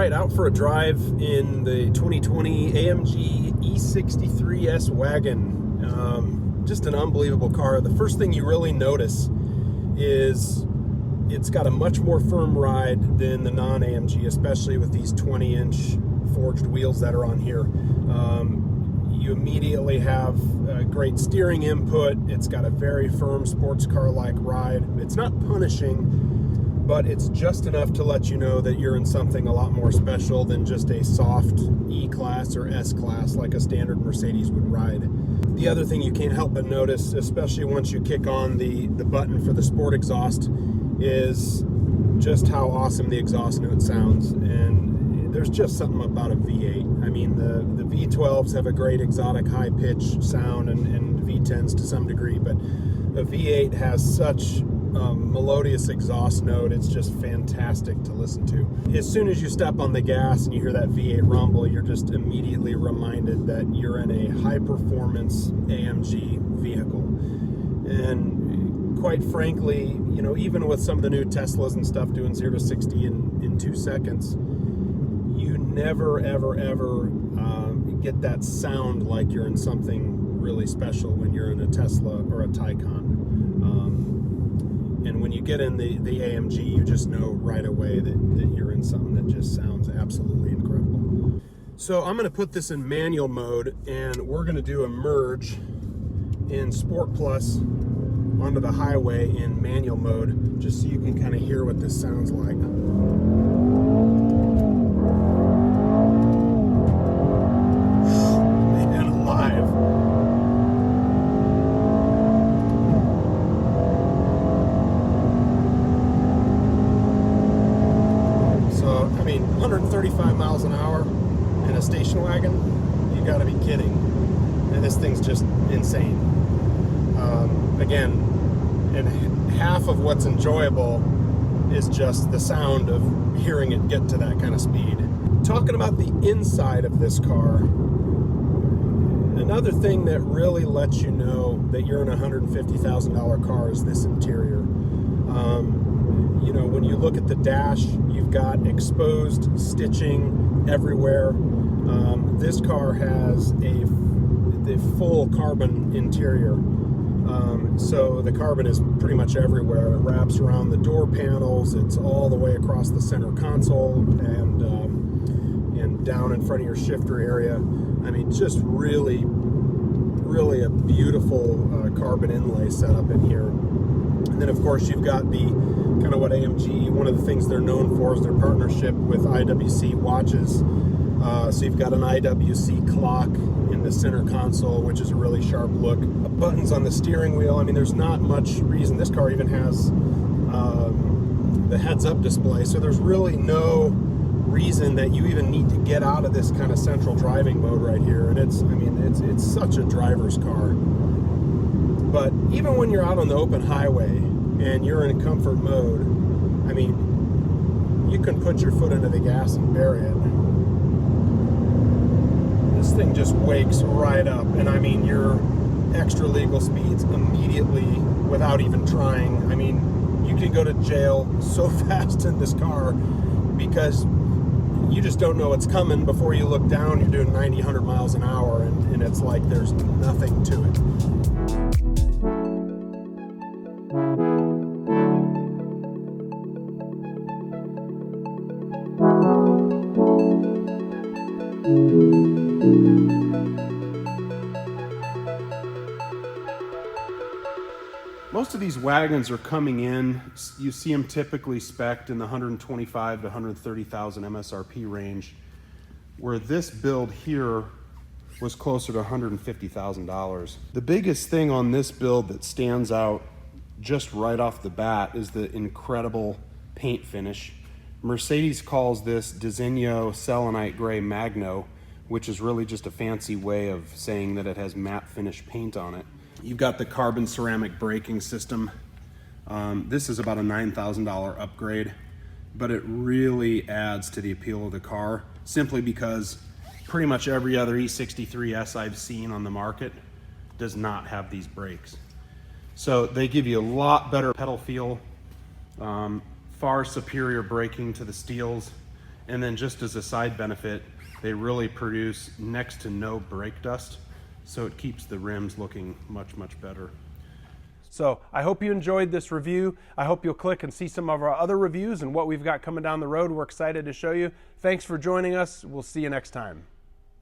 right, out for a drive in the 2020 AMG E63S Wagon. Just an unbelievable car. The first thing you really notice is it's got a much more firm ride than the non-AMG, especially with these 20-inch forged wheels that are on here. You immediately have a great steering input. It's got a very firm sports car-like ride. It's not punishing, but it's just enough to let you know that you're in something a lot more special than just a soft E-Class or S-Class like a standard Mercedes would ride. The other thing you can't help but notice, especially once you kick on the button for the sport exhaust, is just how awesome the exhaust note sounds. And there's just something about a V8. I mean, the V12s have a great exotic high pitch sound, and V10s to some degree, but the V8 has such melodious exhaust note. It's just fantastic to listen to. As soon as you step on the gas and you hear that V8 rumble, you're just immediately reminded that you're in a high performance AMG vehicle. And quite frankly, you know, even with some of the new Teslas and stuff doing 0 to 60 in 2 seconds, you never ever get that sound like you're in something really special when you're in a Tesla or a Taycan. And when you get in the AMG, you just know right away that you're in something that just sounds absolutely incredible. So I'm going to put this in manual mode, and we're going to do a merge in Sport Plus onto the highway in manual mode, just so you can kind of hear what this sounds like. Man alive. So, I mean, 135 miles an hour in a station wagon, you gotta be kidding. And this thing's just insane. Again, and half of what's enjoyable is just the sound of hearing it get to that kind of speed. Talking about the inside of this car, another thing that really lets you know that you're in a $150,000 car is this interior. You know, when you look at the dash, you've got exposed stitching everywhere. This car has the full carbon interior. So the carbon is pretty much everywhere. It wraps around the door panels. It's all the way across the center console and down in front of your shifter area. I mean, just really a beautiful carbon inlay setup in here. And then of course you've got the kind of what AMG, one of the things they're known for is their partnership with IWC watches. So you've got an IWC clock in the center console, which is a really sharp look. Buttons on the steering wheel. I mean, there's not much reason. This car even has the heads-up display, so there's really no reason that you even need to get out of this kind of central driving mode right here. And it's such a driver's car. But even when you're out on the open highway and you're in comfort mode, I mean, you can put your foot into the gas and bury it. This thing just wakes right up, and I mean, your extra legal speeds immediately without even trying. I mean, you can go to jail so fast in this car because you just don't know what's coming. Before you look down, you're doing 90, 100 miles an hour, and it's like there's nothing to it. Most of these wagons are coming in, you see them typically spec'd in the 125 to 130,000 MSRP range, where this build here was closer to $150,000. The biggest thing on this build that stands out just right off the bat is the incredible paint finish. Mercedes calls this Diseño Selenite Gray Magno, which is really just a fancy way of saying that it has matte finish paint on it. You've got the carbon ceramic braking system. This is about a $9,000 upgrade, but it really adds to the appeal of the car simply because pretty much every other E63S I've seen on the market does not have these brakes. So they give you a lot better pedal feel, far superior braking to the steels, And then just as a side benefit, they really produce next to no brake dust, so it keeps the rims looking much, much better. So I hope you enjoyed this review. I hope you'll click and see some of our other reviews and what we've got coming down the road. We're excited to show you. Thanks for joining us. We'll see you next time.